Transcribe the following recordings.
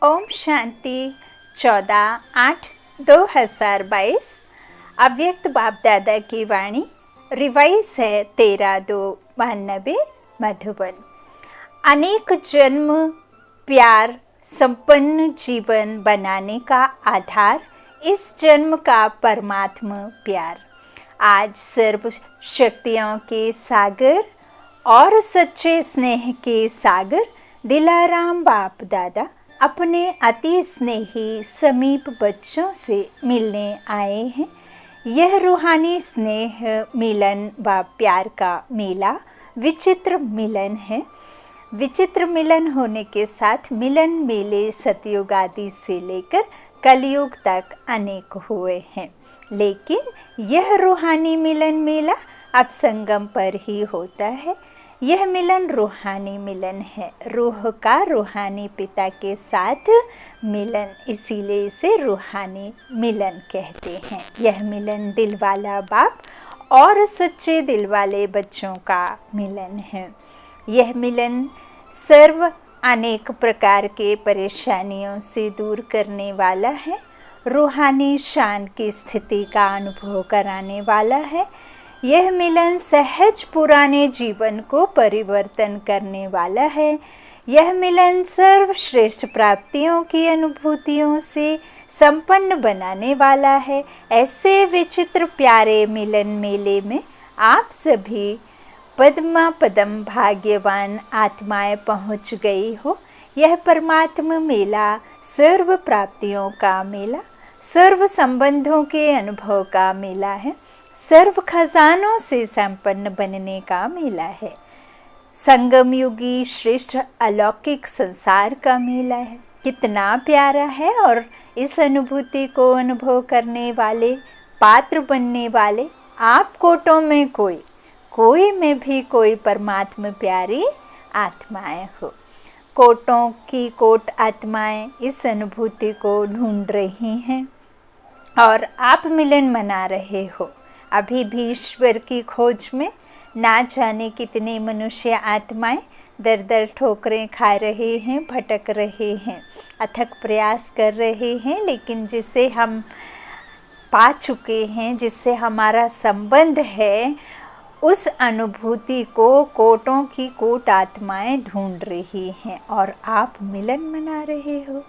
ओम शांति 14/8/2022 अव्यक्त बाप दादा की वाणी रिवाइज है 13/2/92 मधुबन। अनेक जन्म प्यार संपन्न जीवन बनाने का आधार इस जन्म का परमात्मा प्यार। आज सर्व शक्तियों के सागर और सच्चे स्नेह के सागर दिलाराम बाप दादा अपने अति स्नेही समीप बच्चों से मिलने आए हैं। यह रूहानी स्नेह मिलन व प्यार का मेला विचित्र मिलन है। विचित्र मिलन होने के साथ मिलन मेले सतयुग आदि से लेकर कलयुग तक अनेक हुए हैं, लेकिन यह रूहानी मिलन मेला अब संगम पर ही होता है। यह मिलन रूहानी मिलन है, रूह का रूहानी पिता के साथ मिलन, इसीलिए इसे रूहानी मिलन कहते हैं। यह मिलन दिल वाला बाप और सच्चे दिल वाले बच्चों का मिलन है। यह मिलन सर्व अनेक प्रकार के परेशानियों से दूर करने वाला है, रूहानी शान की स्थिति का अनुभव कराने वाला है। यह मिलन सहज पुराने जीवन को परिवर्तन करने वाला है। यह मिलन सर्वश्रेष्ठ प्राप्तियों की अनुभूतियों से संपन्न बनाने वाला है। ऐसे विचित्र प्यारे मिलन मेले में आप सभी पद्मा पदम भाग्यवान आत्माएं पहुंच गई हो। यह परमात्मा मेला सर्व प्राप्तियों का मेला, सर्व संबंधों के अनुभव का मेला है, सर्व खजानों से संपन्न बनने का मेला है, संगम युगी श्रेष्ठ अलौकिक संसार का मेला है। कितना प्यारा है। और इस अनुभूति को अनुभव करने वाले, पात्र बनने वाले आप कोटों में कोई में भी कोई परमात्मा प्यारी आत्माएं हो। कोटों की कोट आत्माएं इस अनुभूति को ढूंढ रही हैं और आप मिलन मना रहे हो। अभी भी ईश्वर की खोज में ना जाने कितने मनुष्य आत्माएं दर दर ठोकरें खा रहे हैं, भटक रहे हैं, अथक प्रयास कर रहे हैं, लेकिन जिसे हम पा चुके हैं, जिससे हमारा संबंध है, उस अनुभूति को कोटों की कोट आत्माएं ढूंढ रही हैं और आप मिलन मना रहे हो।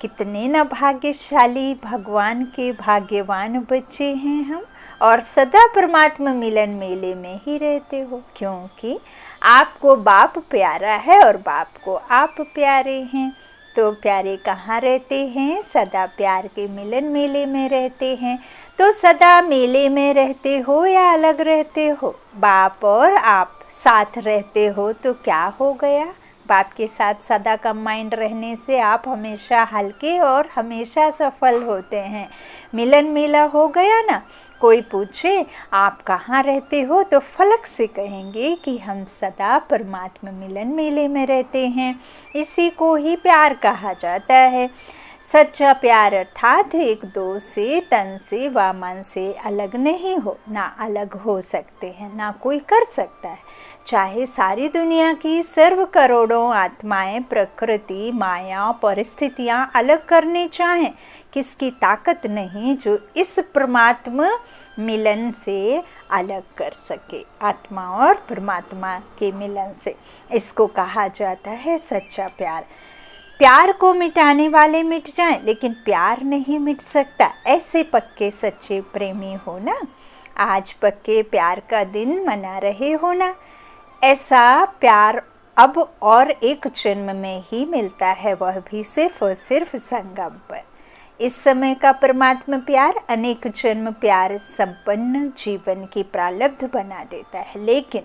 कितने न भाग्यशाली भगवान के भाग्यवान बच्चे हैं हम, और सदा परमात्मा मिलन मेले में ही रहते हो, क्योंकि आपको बाप प्यारा है और बाप को आप प्यारे हैं। तो प्यारे कहाँ रहते हैं? सदा प्यार के मिलन मेले में रहते हैं। तो सदा मेले में रहते हो या अलग रहते हो? बाप और आप साथ रहते हो तो क्या हो गया? बाप के साथ सदा कंबाइंड रहने से आप हमेशा हल्के और हमेशा सफल होते हैं। मिलन मेला हो गया ना। कोई पूछे आप कहाँ रहते हो तो फलक से कहेंगे कि हम सदा परमात्मा मिलन मेले में रहते हैं। इसी को ही प्यार कहा जाता है। सच्चा प्यार अर्थात एक दो से, तन से व मन से अलग नहीं हो, ना अलग हो सकते हैं, ना कोई कर सकता है। चाहे सारी दुनिया की सर्व करोड़ों आत्माएं प्रकृति माया परिस्थितियां अलग करने चाहें, किसकी ताकत नहीं जो इस परमात्मा मिलन से अलग कर सके, आत्मा और परमात्मा के मिलन से। इसको कहा जाता है सच्चा प्यार। प्यार को मिटाने वाले मिट जाएं, लेकिन प्यार नहीं मिट सकता। ऐसे पक्के सच्चे प्रेमी हो ना। आज पक्के प्यार का दिन मना रहे हो ना। ऐसा प्यार अब और एक जन्म में ही मिलता है, वह भी सिर्फ और सिर्फ संगम पर। इस समय का परमात्मा प्यार अनेक जन्म प्यार संपन्न जीवन की प्रारब्ध बना देता है, लेकिन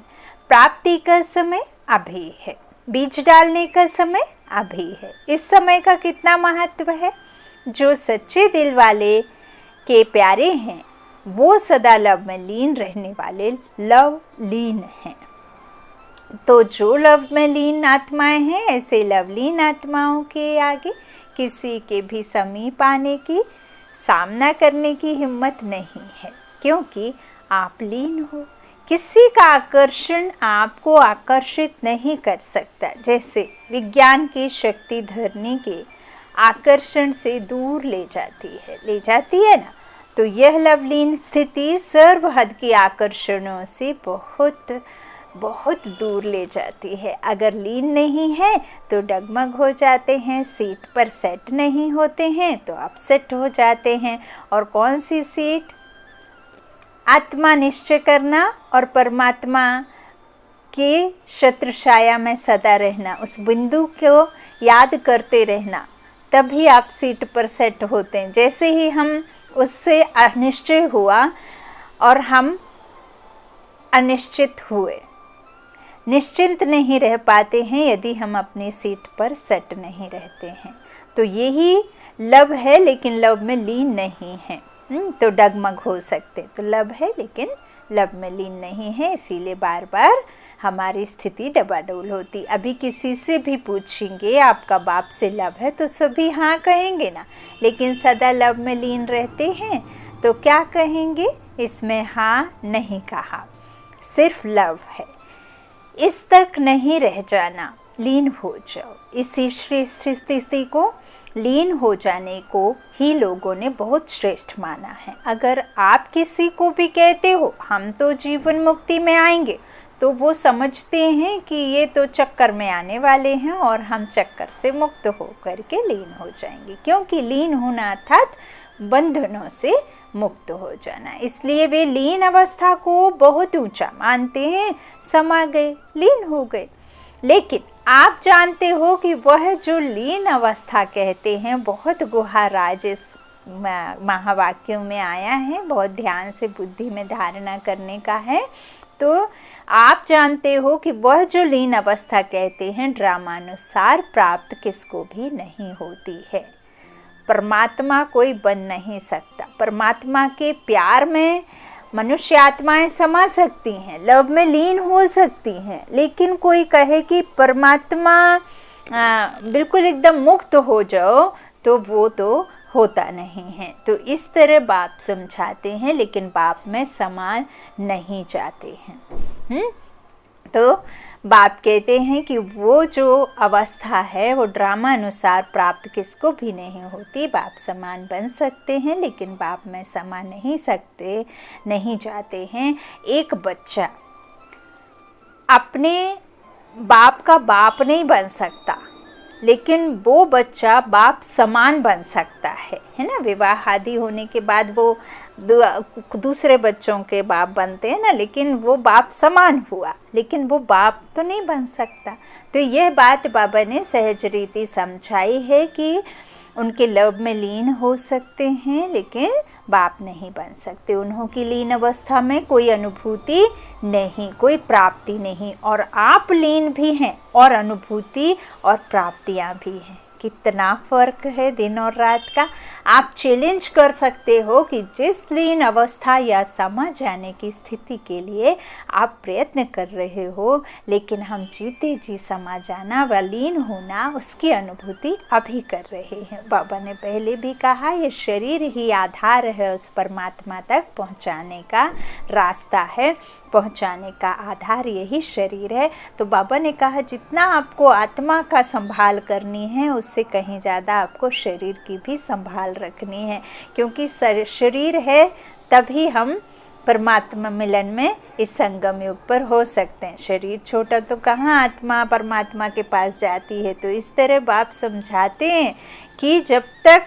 प्राप्ति का समय अभी है, बीज डालने का समय अभी है। इस समय का कितना महत्व है? जो सच्चे दिल वाले के प्यारे हैं वो सदा लव में लीन रहने वाले लव लीन हैं। तो जो लव में लीन आत्माएं हैं, ऐसे लवलीन आत्माओं के आगे किसी के भी समीप आने की, सामना करने की हिम्मत नहीं है, क्योंकि आप लीन हो। किसी का आकर्षण आपको आकर्षित नहीं कर सकता। जैसे विज्ञान की शक्ति धरने के आकर्षण से दूर ले जाती है ना। तो यह लवलीन स्थिति सर्व हद की आकर्षणों से बहुत बहुत दूर ले जाती है। अगर लीन नहीं है तो डगमग हो जाते हैं, सीट पर सेट नहीं होते हैं तो अपसेट हो जाते हैं। और कौन सी सीट? आत्मा निश्चय करना और परमात्मा के छत्रछाया में सदा रहना, उस बिंदु को याद करते रहना, तभी आप सीट पर सेट होते हैं। जैसे ही हम उससे अनिश्चय हुआ और हम अनिश्चित हुए, निश्चिंत नहीं रह पाते हैं यदि हम अपनी सीट पर सेट नहीं रहते हैं। तो यही लव है, लेकिन लव में लीन नहीं है। तो डगमग हो सकते, तो लव है लेकिन लव में लीन नहीं है, इसीलिए बार बार हमारी स्थिति डबाडोल होती। अभी किसी से भी पूछेंगे आपका बाप से लव है तो सभी हाँ कहेंगे ना, लेकिन सदा लव में लीन रहते हैं तो क्या कहेंगे? इसमें हाँ नहीं कहा, सिर्फ लव है। इस तक नहीं रह जाना, लीन हो जाओ। इसी श्रेष्ठ स्थिति को, लीन हो जाने को ही लोगों ने बहुत श्रेष्ठ माना है। अगर आप किसी को भी कहते हो हम तो जीवन मुक्ति में आएंगे, तो वो समझते हैं कि ये तो चक्कर में आने वाले हैं और हम चक्कर से मुक्त होकर के लीन हो जाएंगे। क्योंकि लीन होना अर्थात बंधनों से मुक्त हो जाना, इसलिए वे लीन अवस्था को बहुत ऊंचा मानते हैं। समा गए, लीन हो गए। लेकिन आप जानते हो कि वह जो लीन अवस्था कहते हैं, बहुत गुहा राज इस महावाक्यों में आया है, बहुत ध्यान से बुद्धि में धारणा करने का है। तो आप जानते हो कि वह जो लीन अवस्था कहते हैं, ड्रामानुसार प्राप्त किसको भी नहीं होती है। परमात्मा कोई बन नहीं सकता। परमात्मा के प्यार में मनुष्य आत्माएं समा सकती हैं, लव में लीन हो सकती हैं, लेकिन कोई कहे कि परमात्मा बिल्कुल एकदम मुक्त हो जाओ, तो वो तो होता नहीं है। तो इस तरह बाप समझाते हैं, लेकिन बाप में समा नहीं जाते हैं। तो बाप कहते हैं कि वो जो अवस्था है वो ड्रामा अनुसार प्राप्त किसको भी नहीं होती। बाप समान बन सकते हैं, लेकिन बाप में समा नहीं जाते हैं। एक बच्चा अपने बाप का बाप नहीं बन सकता, लेकिन वो बच्चा बाप समान बन सकता है ना। विवाह आदि होने के बाद वो दूसरे बच्चों के बाप बनते हैं ना, लेकिन वो बाप समान हुआ, लेकिन वो बाप तो नहीं बन सकता। तो यह बात बाबा ने सहज रीति समझाई है कि उनके लव में लीन हो सकते हैं, लेकिन बाप नहीं बन सकते। उन्हों की लीन अवस्था में कोई अनुभूति नहीं, कोई प्राप्ति नहीं, और आप लीन भी हैं और अनुभूति और प्राप्तियां भी हैं। कितना फर्क है दिन और रात का। आप चैलेंज कर सकते हो कि जिस लीन अवस्था या समा जाने की स्थिति के लिए आप प्रयत्न कर रहे हो, लेकिन हम जीते जी समा जाना व लीन होना उसकी अनुभूति अभी कर रहे हैं। बाबा ने पहले भी कहा, ये शरीर ही आधार है उस परमात्मा तक पहुंचाने का रास्ता है, पहुंचाने का आधार यही शरीर है। तो बाबा ने कहा जितना आपको आत्मा का संभाल करनी है, उससे कहीं ज़्यादा आपको शरीर की भी संभाल रखनी है, क्योंकि शरीर है तभी हम परमात्मा मिलन में इस संगम युग पर हो सकते हैं। शरीर छोटा तो कहाँ आत्मा परमात्मा के पास जाती है। तो इस तरह बाप समझाते हैं कि जब तक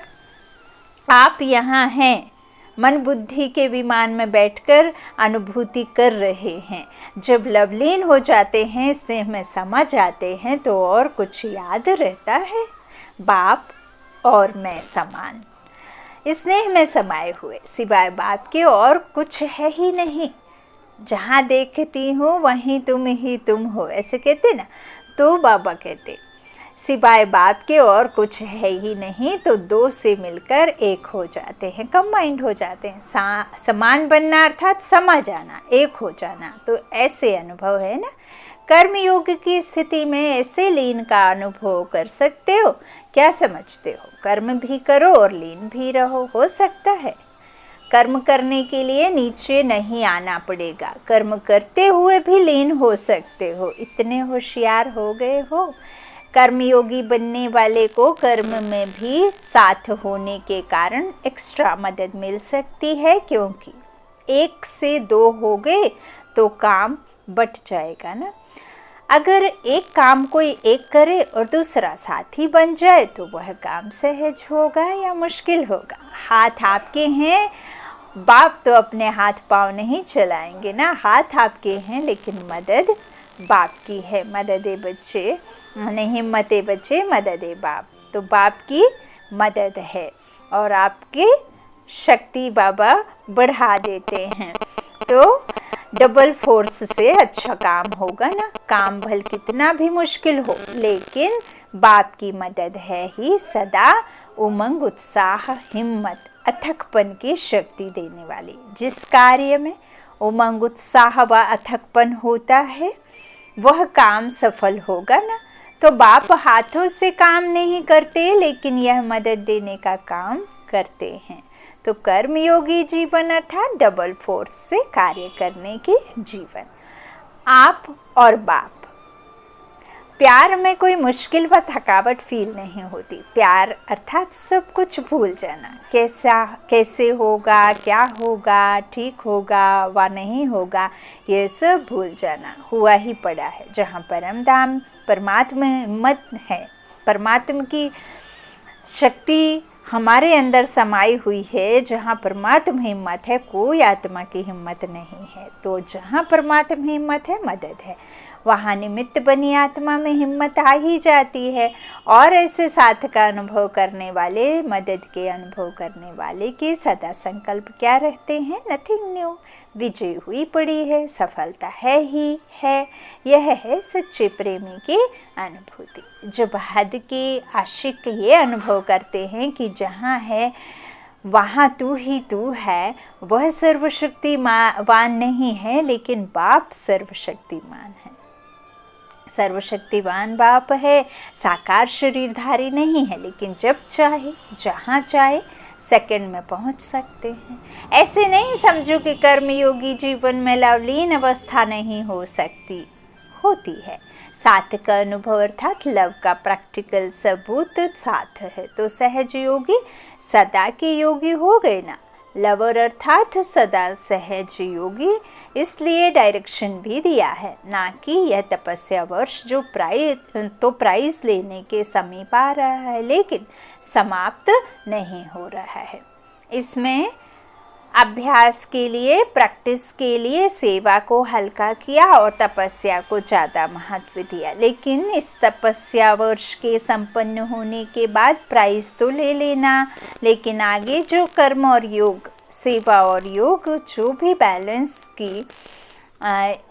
आप यहाँ हैं, मन बुद्धि के विमान में बैठकर अनुभूति कर रहे हैं, जब लवलीन हो जाते हैं, स्नेह में समा जाते हैं, तो और कुछ याद रहता है? बाप और मैं समान, स्नेह में समाये हुए, सिवाय बाप के और कुछ है ही नहीं। जहाँ देखती हूँ वहीं तुम ही तुम हो, ऐसे कहते ना। तो बाबा कहते सिवाय बाप के और कुछ है ही नहीं, तो दो से मिलकर एक हो जाते हैं, कंबाइंड हो जाते हैं। समान बनना अर्थात समा जाना, एक हो जाना। तो ऐसे अनुभव है ना। कर्म योग की स्थिति में ऐसे लीन का अनुभव कर सकते हो। क्या समझते हो? कर्म भी करो और लीन भी रहो, हो सकता है। कर्म करने के लिए नीचे नहीं आना पड़ेगा, कर्म करते हुए भी लीन हो सकते हो। इतने होशियार हो गए हो। कर्मयोगी बनने वाले को कर्म में भी साथ होने के कारण एक्स्ट्रा मदद मिल सकती है, क्योंकि 1 से 2 हो गए तो काम बट जाएगा ना। अगर एक काम कोई एक करे और दूसरा साथी बन जाए तो वह काम सहज होगा या मुश्किल होगा। हाथ आपके हैं, बाप तो अपने हाथ पाँव नहीं चलाएंगे ना। हाथ आपके हैं लेकिन मदद बाप की है। मददे बच्चे नहीं, हिम्मते बच्चे मददे बाप। तो बाप की मदद है और आपकी शक्ति बाबा बढ़ा देते हैं, तो डबल फोर्स से अच्छा काम होगा ना। काम भल कितना भी मुश्किल हो, लेकिन बाप की मदद है ही सदा उमंग, उत्साह, हिम्मत, अथकपन की शक्ति देने वाली। जिस कार्य में उमंग, उत्साह व अथकपन होता है वह काम सफल होगा ना। तो बाप हाथों से काम नहीं करते, लेकिन यह मदद देने का काम करते हैं। तो कर्मयोगी जीवन अर्थात डबल फोर्स से कार्य करने की जीवन। आप और बाप, प्यार में कोई मुश्किल व थकावट फील नहीं होती। प्यार अर्थात सब कुछ भूल जाना, कैसे होगा, क्या होगा, ठीक होगा व नहीं होगा, ये सब भूल जाना। हुआ ही पड़ा है। जहाँ परम धाम परमात्मा हिम्मत है, परमात्मा की शक्ति हमारे अंदर समाई हुई है। जहाँ परमात्मा हिम्मत है, कोई आत्मा की हिम्मत नहीं है। तो जहाँ परमात्मा हिम्मत है, मदद है, वहाँ निमित्त बनी आत्मा में हिम्मत आ ही जाती है। और ऐसे साथ का अनुभव करने वाले, मदद के अनुभव करने वाले के सदा संकल्प क्या रहते हैं? Nothing new. विजय हुई पड़ी है, सफलता है ही है। यह है सच्चे प्रेमी की अनुभूति। जब हद के आशिक ये अनुभव करते हैं कि जहाँ है वहाँ तू ही तू है, वह सर्वशक्तिमान नहीं है, लेकिन बाप सर्वशक्तिमान है। सर्वशक्तिवान बाप है, साकार शरीरधारी नहीं है, लेकिन जब चाहे जहाँ चाहे सेकंड में पहुँच सकते हैं। ऐसे नहीं समझो कि कर्मयोगी जीवन में लवलीन अवस्था नहीं हो सकती, होती है। साथ का अनुभव अर्थात लव का प्रैक्टिकल सबूत साथ है। तो सहज योगी सदा के योगी हो गए ना। लवर अर्थात सदा सहज योगी, इसलिए डायरेक्शन भी दिया है, ना कि यह तपस्या वर्ष जो प्राइज लेने के समीप आ रहा है, लेकिन समाप्त नहीं हो रहा है। इसमें अभ्यास के लिए, प्रैक्टिस के लिए सेवा को हल्का किया और तपस्या को ज़्यादा महत्व दिया। लेकिन इस तपस्या वर्ष के संपन्न होने के बाद प्राइज तो ले लेना, लेकिन आगे जो कर्म और योग, सेवा और योग, जो भी बैलेंस की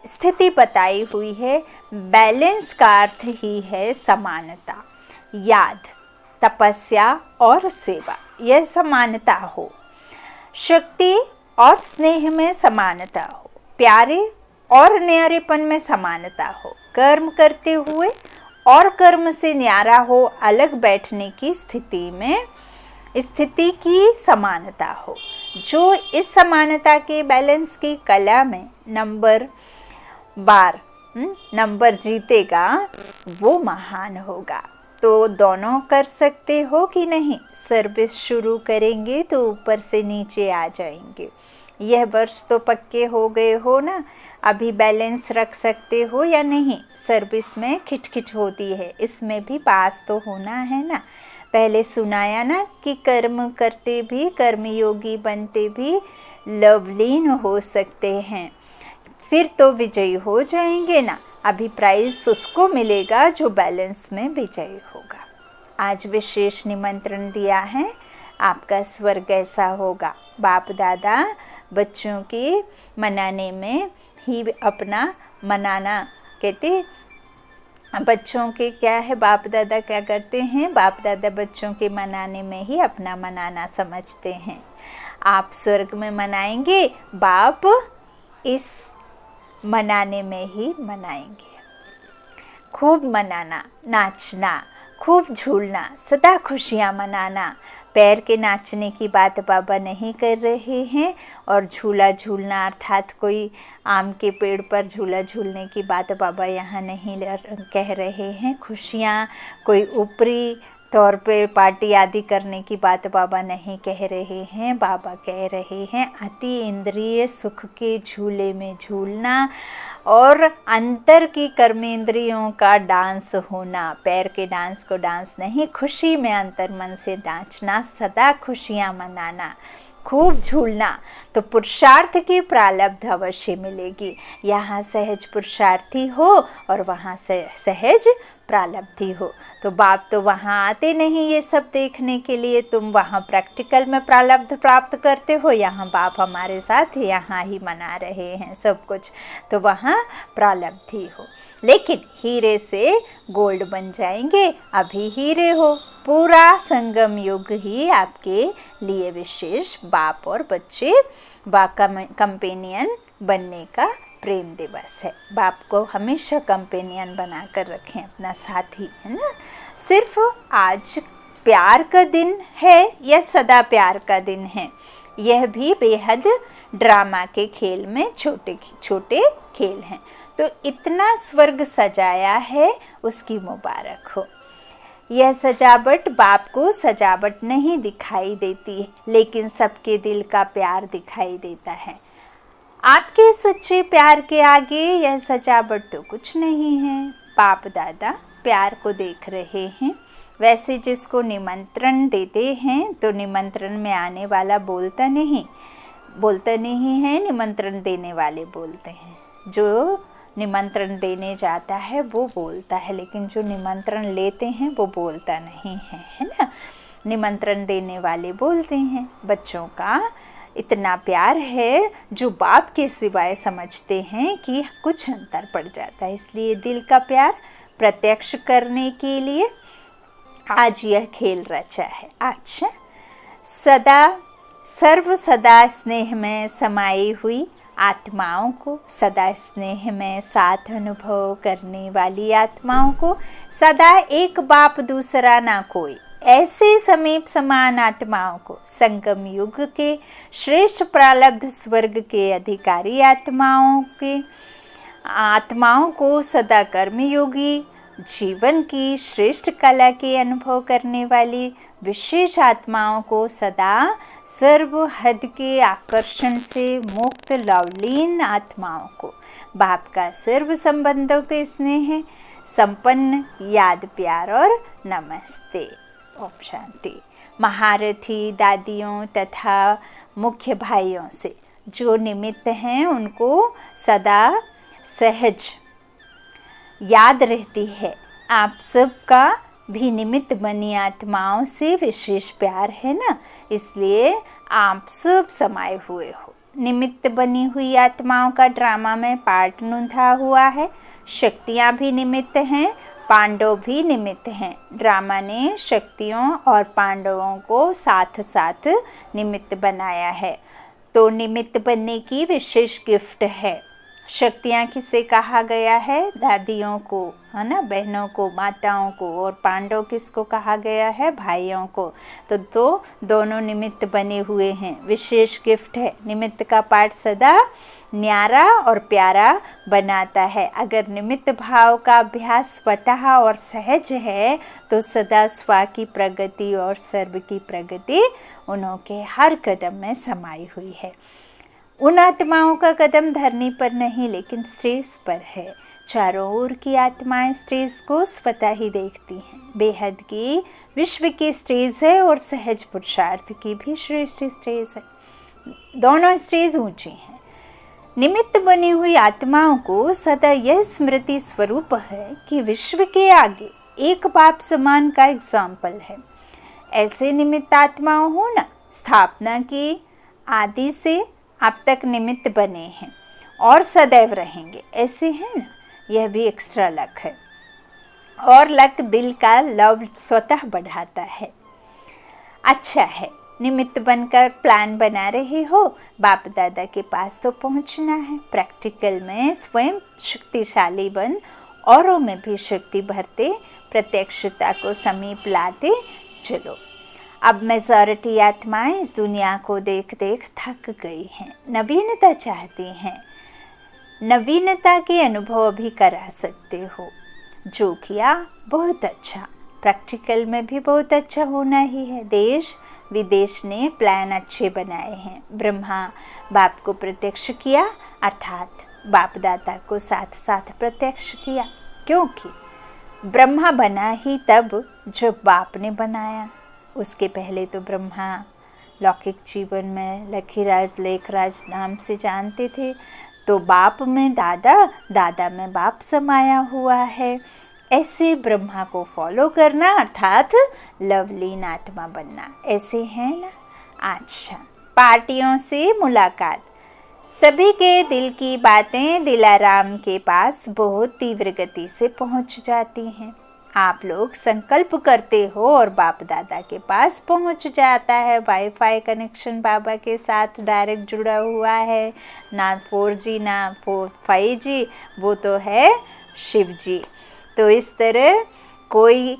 स्थिति बताई हुई है, बैलेंस का अर्थ ही है समानता। याद, तपस्या और सेवा, यह समानता हो। शक्ति और स्नेह में समानता हो, प्यारे और न्यारेपन में समानता हो, कर्म करते हुए और कर्म से न्यारा हो, अलग बैठने की स्थिति की समानता हो। जो इस समानता के बैलेंस की कला में नंबर जीतेगा वो महान होगा। तो दोनों कर सकते हो कि नहीं? सर्विस शुरू करेंगे तो ऊपर से नीचे आ जाएंगे। यह वर्ष तो पक्के हो गए हो ना, अभी बैलेंस रख सकते हो या नहीं? सर्विस में खिटखिट होती है, इसमें भी पास तो होना है ना। पहले सुनाया ना कि कर्म करते भी, कर्मयोगी बनते भी लवलीन हो सकते हैं, फिर तो विजयी हो जाएंगे ना। अभी प्राइज उसको मिलेगा जो बैलेंस में विजयी होगा। आज विशेष निमंत्रण दिया है, आपका स्वर्ग ऐसा होगा। बाप दादा बच्चों के मनाने में ही अपना मनाना कहते, बच्चों के क्या है, बाप दादा क्या करते हैं? बाप दादा बच्चों के मनाने में ही अपना मनाना समझते हैं। आप स्वर्ग में मनाएंगे, बाप इस मनाने में ही मनाएंगे। खूब मनाना, नाचना, खूब झूलना, सदा खुशियाँ मनाना। पैर के नाचने की बात बाबा नहीं कर रहे हैं, और झूला झूलना अर्थात कोई आम के पेड़ पर झूला झूलने की बात बाबा यहाँ नहीं कह रहे हैं। खुशियाँ कोई ऊपरी तौर पे पार्टी आदि करने की बात बाबा नहीं कह रहे हैं। बाबा कह रहे हैं अति इंद्रिय सुख के झूले में झूलना और अंतर की कर्मेंद्रियों का डांस होना। पैर के डांस को डांस नहीं, खुशी में अंतर मन से नाचना, सदा खुशियाँ मनाना, खूब झूलना। तो पुरुषार्थ की प्रारब्ध अवश्य मिलेगी। यहाँ सहज पुरुषार्थी हो और वहाँ से सहज प्रारब्धि हो। तो बाप तो वहाँ आते नहीं ये सब देखने के लिए, तुम वहाँ प्रैक्टिकल में प्रारब्ध प्राप्त करते हो। यहाँ बाप हमारे साथ यहाँ ही मना रहे हैं सब कुछ, तो वहाँ प्रारब्धि हो। लेकिन हीरे से गोल्ड बन जाएंगे, अभी हीरे हो। पूरा संगम युग ही आपके लिए विशेष बाप और बच्चे व कंपेनियन बनने का प्रेम दिवस है। बाप को हमेशा कंपेनियन बनाकर रखें, अपना साथी, है ना। सिर्फ आज प्यार का दिन है या सदा प्यार का दिन है, यह भी बेहद ड्रामा के खेल में छोटे छोटे खेल हैं। तो इतना स्वर्ग सजाया है, उसकी मुबारक हो। यह सजावट बाप को सजावट नहीं दिखाई देती, लेकिन सबके दिल का प्यार दिखाई देता है। आपके सच्चे प्यार के आगे यह सजावट तो कुछ नहीं है। बाप दादा प्यार को देख रहे हैं। वैसे जिसको निमंत्रण देते हैं तो निमंत्रण में आने वाला बोलता नहीं है, निमंत्रण देने वाले बोलते हैं। जो निमंत्रण देने जाता है वो बोलता है, लेकिन जो निमंत्रण लेते हैं वो बोलता नहीं है, है ना। निमंत्रण देने वाले बोलते हैं। बच्चों का इतना प्यार है जो बाप के सिवाय समझते हैं कि कुछ अंतर पड़ जाता है। इसलिए दिल का प्यार प्रत्यक्ष करने के लिए आज यह खेल रचा है। अच्छा, सदा स्नेह में समाई हुई आत्माओं को, सदा स्नेह में साथ अनुभव करने वाली आत्माओं को, सदा एक बाप दूसरा ना कोई, ऐसे समीप समान आत्माओं को, संगम युग के श्रेष्ठ प्रारब्ध स्वर्ग के अधिकारी आत्माओं को सदा कर्मयोगी जीवन की श्रेष्ठ कला के अनुभव करने वाली विशेष आत्माओं को, सदा सर्व हद के आकर्षण से मुक्त लवलीन आत्माओं को, बाप का सर्व संबंधों के स्नेह संपन्न याद प्यार और नमस्ते। ओम शांति। महारथी दादियों तथा मुख्य भाइयों से जो निमित्त हैं उनको सदा सहज याद रहती है। आप सबका भी निमित्त बनी आत्माओं से विशेष प्यार है ना, इसलिए आप सब समाये हुए हो। निमित्त बनी हुई आत्माओं का ड्रामा में पार्ट नूंधा हुआ है। शक्तियाँ भी निमित्त हैं, पांडव भी निमित्त हैं। ड्रामा ने शक्तियों और पांडवों को साथ साथ निमित्त बनाया है। तो निमित्त बनने की विशेष गिफ्ट है। शक्तियाँ किसे कहा गया है? दादियों को, है ना, बहनों को, माताओं को। और पांडव किसको कहा गया है? भाइयों को। तो दोनों निमित्त बने हुए हैं। विशेष गिफ्ट है। निमित्त का पाठ सदा न्यारा और प्यारा बनाता है। अगर निमित्त भाव का अभ्यास स्वतः और सहज है तो सदा स्व की प्रगति और सर्व की प्रगति उनके हर कदम में समाई हुई है। उन आत्माओं का कदम धरनी पर नहीं लेकिन स्टेज पर है। चारों ओर की आत्माएं स्टेज को स्वतः ही देखती हैं। बेहद की विश्व की स्टेज है और सहज पुरुषार्थ की भी श्रेष्ठ स्टेज है। दोनों स्टेज ऊंची हैं। निमित्त बनी हुई आत्माओं को सदा यह स्मृति स्वरूप है कि विश्व के आगे एक बाप समान का एग्जाम्पल है। ऐसे निमित्त आत्माओं हो ना, स्थापना की आदि से अब तक निमित्त बने हैं और सदैव रहेंगे, ऐसे हैं ना। यह भी एक्स्ट्रा लक है और लक दिल का लव स्वतः बढ़ाता है। अच्छा है, निमित्त बनकर प्लान बना रहे हो, बाप दादा के पास तो पहुंचना है। प्रैक्टिकल में स्वयं शक्तिशाली बन औरों में भी शक्ति भरते प्रत्यक्षता को समीप लाते चलो। अब मेजॉरिटी आत्माएं इस दुनिया को देख देख थक गई हैं, नवीनता चाहती हैं। नवीनता के अनुभव भी करा सकते हो। जो किया बहुत अच्छा, प्रैक्टिकल में भी बहुत अच्छा होना ही है। देश विदेश ने प्लान अच्छे बनाए हैं। ब्रह्मा बाप को प्रत्यक्ष किया, अर्थात बाप दादा को साथ साथ प्रत्यक्ष किया, क्योंकि ब्रह्मा बना ही तब जब बाप ने बनाया। उसके पहले तो ब्रह्मा लौकिक जीवन में लखीराज लेखराज नाम से जानते थे, तो बाप में दादा, दादा में बाप समाया हुआ है। ऐसे ब्रह्मा को फॉलो करना अर्थात लवलीन आत्मा बनना, ऐसे है ना। अच्छा, पार्टियों से मुलाकात। सभी के दिल की बातें दिलाराम के पास बहुत तीव्र गति से पहुंच जाती हैं। आप लोग संकल्प करते हो और बाप दादा के पास पहुंच जाता है। वाईफाई कनेक्शन बाबा के साथ डायरेक्ट जुड़ा हुआ है, ना 4G ना 5G, वो तो है शिव जी। तो इस तरह कोई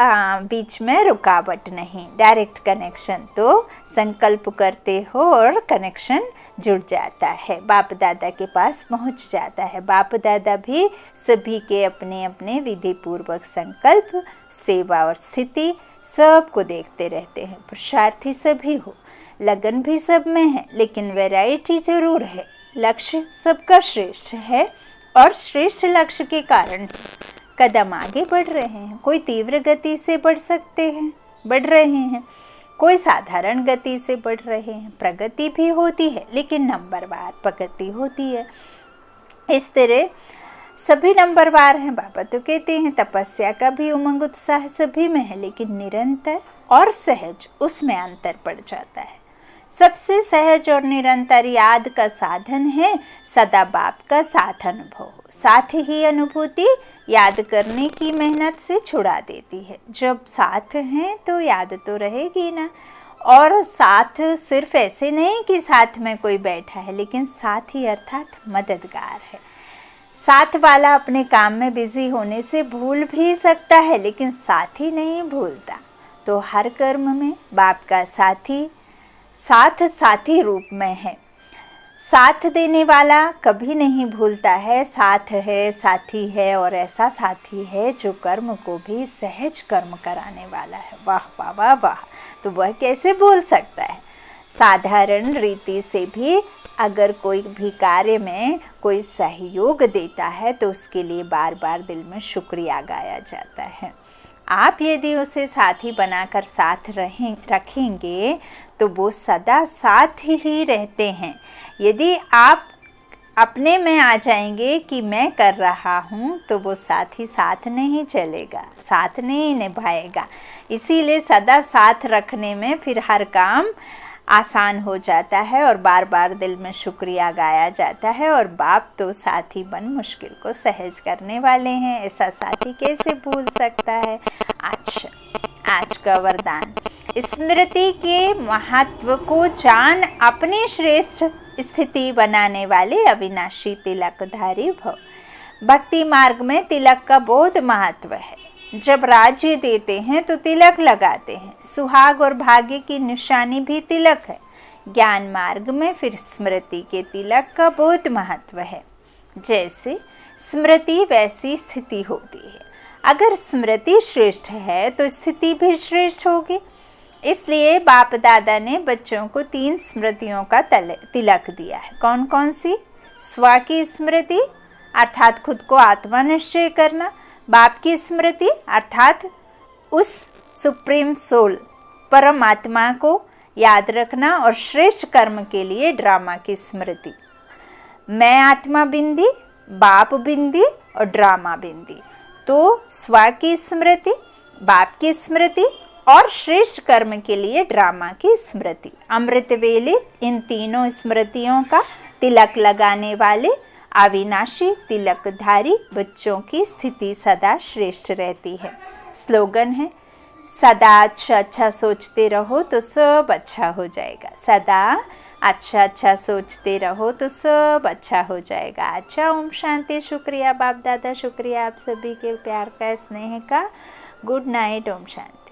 बीच में रुकावट नहीं, डायरेक्ट कनेक्शन। तो संकल्प करते हो और कनेक्शन जुड़ जाता है, बाप दादा के पास पहुंच जाता है। बाप दादा भी सभी के अपने अपने विधि पूर्वक संकल्प, सेवा और स्थिति सबको देखते रहते हैं। पुरुषार्थी सभी हो, लगन भी सब में है, लेकिन वैरायटी जरूर है। लक्ष्य सबका श्रेष्ठ है और श्रेष्ठ लक्ष्य के कारण कदम आगे बढ़ रहे हैं। कोई तीव्र गति से बढ़ सकते हैं, बढ़ रहे हैं, कोई साधारण गति से बढ़ रहे हैं। प्रगति भी होती है, लेकिन नंबरवार प्रगति होती है। इस तरह सभी नंबरवार हैं। बाबा तो कहते हैं तपस्या का भी उमंग उत्साह सभी में है, लेकिन निरंतर और सहज उसमें अंतर पड़ जाता है। सबसे सहज और निरंतर याद का साधन है सदा बाप का साथ अनुभव। साथ ही अनुभूति याद करने की मेहनत से छुड़ा देती है। जब साथ हैं तो याद तो रहेगी ना। और साथ सिर्फ ऐसे नहीं कि साथ में कोई बैठा है, लेकिन साथ ही अर्थात मददगार है। साथ वाला अपने काम में बिजी होने से भूल भी सकता है, लेकिन साथी नहीं भूलता। तो हर कर्म में बाप का साथी साथी रूप में है। साथ देने वाला कभी नहीं भूलता है। साथ है, साथी है, और ऐसा साथी है जो कर्म को भी सहज कर्म कराने वाला है। वाह वाह वाह वाह। तो वह कैसे भूल सकता है। साधारण रीति से भी अगर कोई भी कार्य में कोई सहयोग देता है तो उसके लिए बार बार दिल में शुक्रिया गाया जाता है। आप यदि उसे साथी बनाकर साथ रखेंगे तो वो सदा साथ ही रहते हैं। यदि आप अपने में आ जाएंगे कि मैं कर रहा हूँ, तो वो साथी साथ नहीं चलेगा, साथ नहीं निभाएगा। इसीलिए सदा साथ रखने में फिर हर काम आसान हो जाता है और बार बार दिल में शुक्रिया गाया जाता है। और बाप तो साथी बन मुश्किल को सहज करने वाले हैं। ऐसा साथी कैसे भूल सकता है। अच्छा, आज का वरदान। स्मृति के महत्व को जान अपनी श्रेष्ठ स्थिति बनाने वाले अविनाशी तिलकधारी भव। भक्ति मार्ग में तिलक का बहुत महत्व है। जब राज्य देते हैं तो तिलक लगाते हैं। सुहाग और भाग्य की निशानी भी तिलक है। ज्ञान मार्ग में फिर स्मृति के तिलक का बहुत महत्व है। जैसे स्मृति वैसी स्थिति होती है। अगर स्मृति श्रेष्ठ है तो स्थिति भी श्रेष्ठ होगी। इसलिए बाप दादा ने बच्चों को 3 स्मृतियों का तिलक दिया है। कौन कौन सी? स्व की स्मृति अर्थात खुद को आत्मा निश्चय करना, बाप की स्मृति अर्थात उस सुप्रीम सोल परमात्मा को याद रखना, और श्रेष्ठ कर्म के लिए ड्रामा की स्मृति। मैं आत्मा बिंदी, बाप बिंदी और ड्रामा बिंदी। तो स्व की स्मृति, बाप की स्मृति और श्रेष्ठ कर्म के लिए ड्रामा की स्मृति। अमृत वेले इन तीनों स्मृतियों का तिलक लगाने वाले अविनाशी तिलकधारी बच्चों की स्थिति सदा श्रेष्ठ रहती है। स्लोगन है, सदा अच्छा अच्छा सोचते रहो तो सब अच्छा हो जाएगा। सदा अच्छा अच्छा सोचते रहो तो सब अच्छा हो जाएगा। अच्छा, ओम शांति। शुक्रिया बाप दादा, शुक्रिया आप सभी के प्यार का, स्नेह का। Good night. ओम शांति।